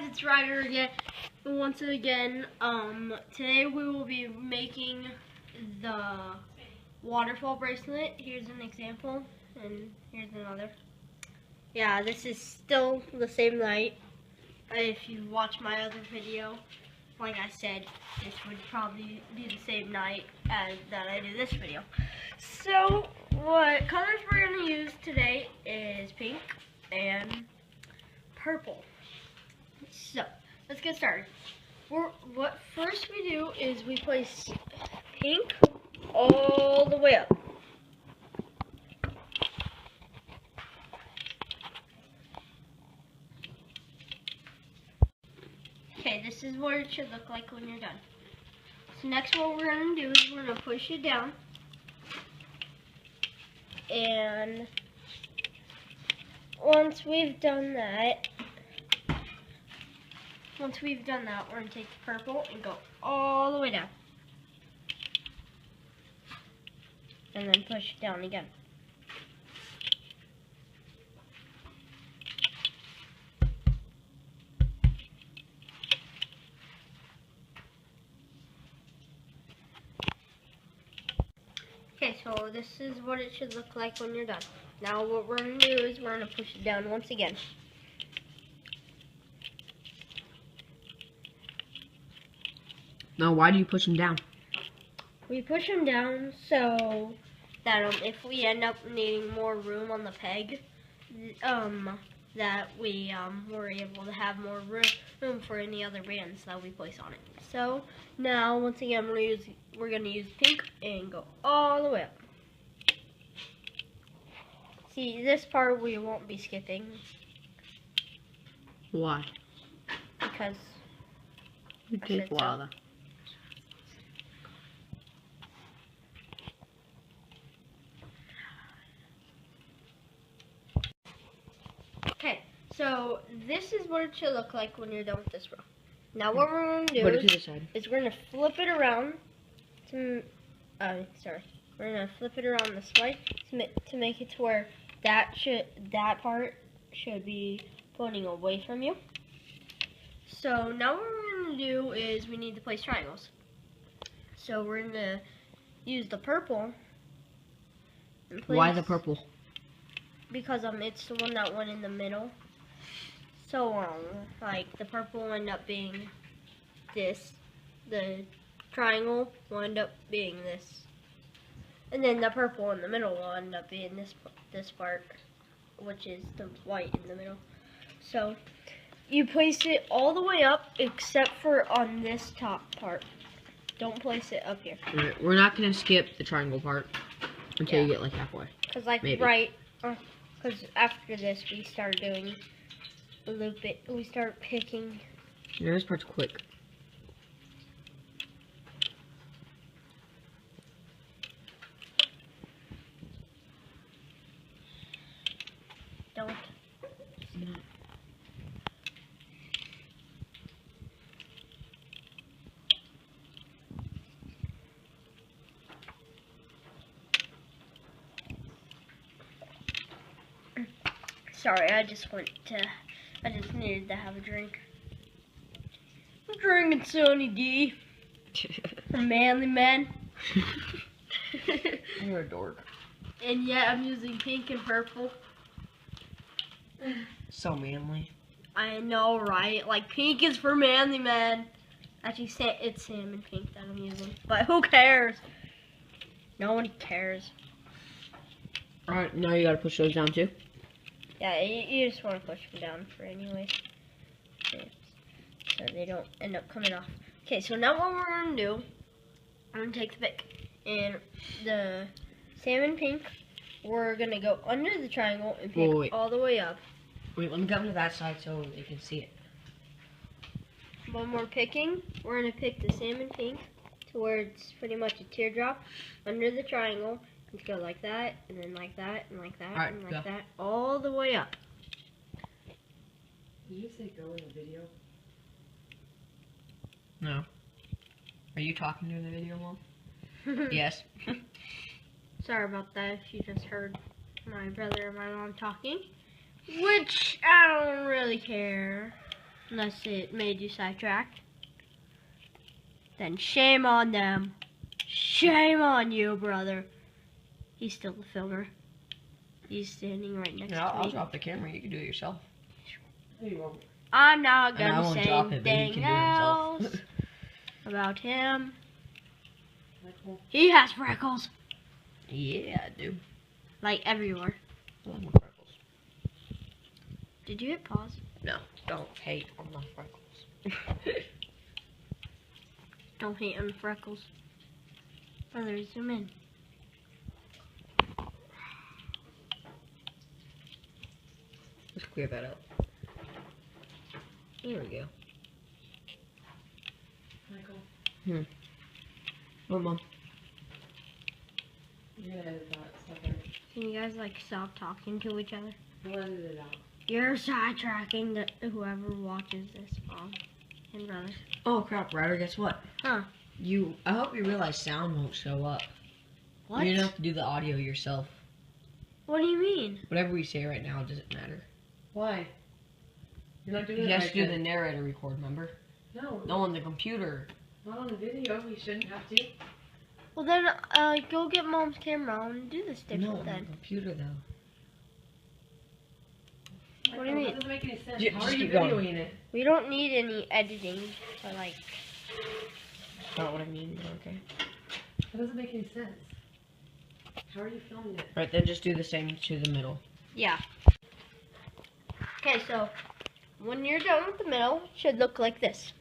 it's Ryder again. Once again, today we will be making the waterfall bracelet. Here's an example, and here's another. Yeah, this is still the same night. If you watch my other video, like I said, this would probably be the same night as that I did this video. So, what colors we're going to use today is pink and purple. So, let's get started. What first we do is we place pink all the way up. Okay, this is what it should look like when you're done. So next what we're going to do is we're going to push it down. And once we've done that, we're going to take the purple and go all the way down. And then push it down again. Okay, so this is what it should look like when you're done. Now what we're going to do is we're going to push it down once again. Now, why do you push them down? We push them down so that if we end up needing more room on the peg, that we were able to have more room for any other bands that we place on it. So now, once again, we're going to use pink and go all the way up. See, this part we won't be skipping. Why? Because it takes a while though. Okay, so this is what it should look like when you're done with this row. Now what we're going to do is we're going to flip it around to, we're going to flip it around this way to make it to where that part should be pointing away from you. So now what we're going to do is we need to place triangles. So we're going to use the purple. Why the purple? Because it's the one that went in the middle. So like the purple will end up being this, the triangle will end up being this, and then the purple in the middle will end up being this part, which is the white in the middle. So you place it all the way up except for on this top part. Don't place it up here. Right, we're not gonna skip the triangle part until you get like halfway. Cause like because after this we start doing we start picking. Yeah, this part's quick. Don't. Sorry, I just needed to have a drink. I'm drinking Sonny D from Manly Man. You're a dork. And yet I'm using pink and purple. So manly. I know, right? Like, pink is for Manly Man. Actually, it's salmon pink that I'm using. But who cares? No one cares. Alright, now you gotta push those down too. Yeah, you just want to push them down for anyways. So they don't end up coming off. Okay, so now what we're going to do, I'm going to take the pick. And the salmon pink, we're going to go under the triangle and pick all the way up. Wait, let me come to that side so they can see it. When we're picking, we're going to pick the salmon pink to where it's pretty much a teardrop under the triangle. Let's go like that, and then like that, and like that, and like that, all the way up. Did you say go in the video? No. Are you talking during the video, Mom? Yes. Sorry about that if you just heard my brother and my mom talking. Which, I don't really care. unless it made you sidetracked, then shame on them. Shame on you, brother. He's still the filmer. He's standing right next to me. I'll drop the camera. You can do it yourself. You won't. I'm not And I gonna won't say drop it, but he anything can do else it himself. about him. He has freckles. Yeah, I do. Like everywhere. I love my freckles. Did you hit pause? No, don't hate on my freckles. Don't hate on freckles. Brother, zoom in. Let's clear that up. There we go. Michael. What, Mom? You gotta edit that stuff out. Can you guys like stop talking to each other? We'll edit it out. You're sidetracking whoever watches this, Mom and brother. Oh crap, Ryder, guess what? Huh? I hope you realize sound won't show up. What? You don't have to do the audio yourself. What do you mean? Whatever we say right now doesn't matter. Why? You're not doing You it have right to do the then. narrator record, remember? No, No, on the computer. not on the video. You shouldn't have to. Well then, go get Mom's camera and do this No, different on the then. computer though. What do you mean? That doesn't make any sense. Ju- How just are you keep going. videoing it? We don't need any editing to like. That's not what I mean, but okay. That doesn't make any sense. How are you filming it? Right, then just do the same to the middle. Yeah. Okay, so when you're done with the middle, it should look like this.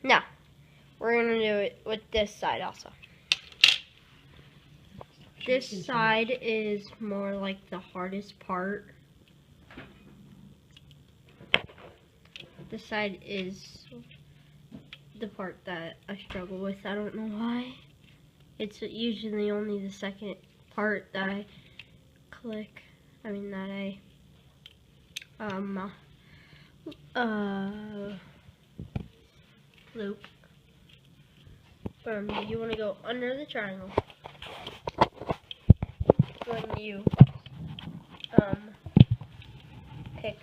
Now, we're gonna do it with this side also. This side is more like the hardest part. This side is the part that I struggle with. I don't know why. It's usually only the second part that I click. I mean that I loop. You want to go under the triangle. When you pick.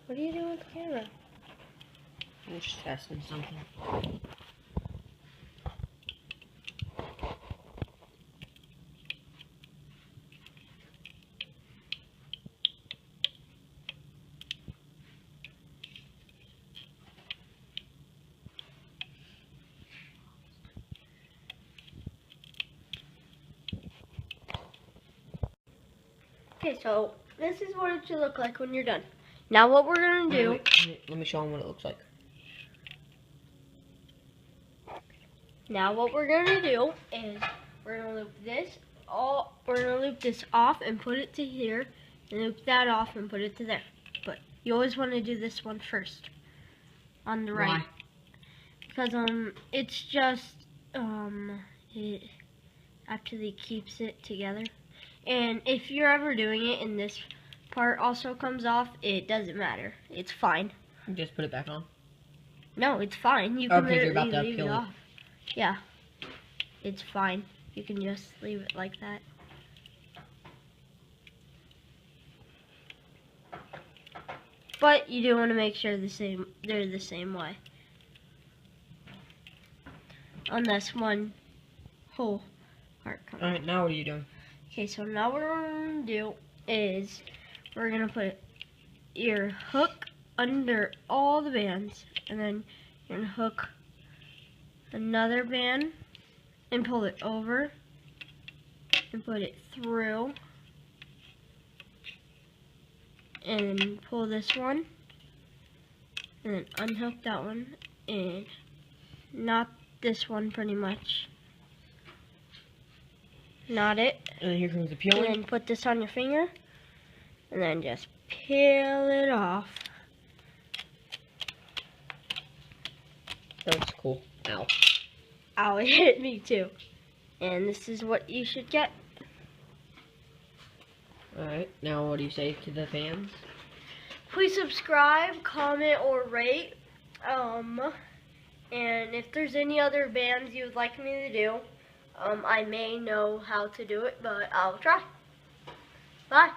What are you doing with the camera? I'm just testing something. Okay, so this is what it should look like when you're done. Now what we're going to do... Wait, let me show them what it looks like. Now what we're going to do is we're going to loop this off and put it to here, and loop that off and put it to there. But you always want to do this one first on the right. Why? Because it's just it actually keeps it together. And if you're ever doing it and this part also comes off, it doesn't matter. It's fine. You just put it back on. No, it's fine. You Oh, can because you're about to literally leave it peel it. off. Yeah, it's fine. You can just leave it like that. But you do want to make sure they're the same way. Unless one whole part comes. Alright, now what are you doing? Okay, so now what we're going to do is we're going to put your hook under all the bands, and then you're going to hook another band and pull it over and put it through, and pull this one and then unhook that one and knot this one pretty much. Knot it. And then here comes the And peeling. then put this on your finger, and then just peel it off. That's cool. Ow. Ow, it hit me too. And this is what you should get. Alright, now what do you say to the fans? Please subscribe, comment, or rate. And if there's any other bands you would like me to do, I may know how to do it, but I'll try. Bye.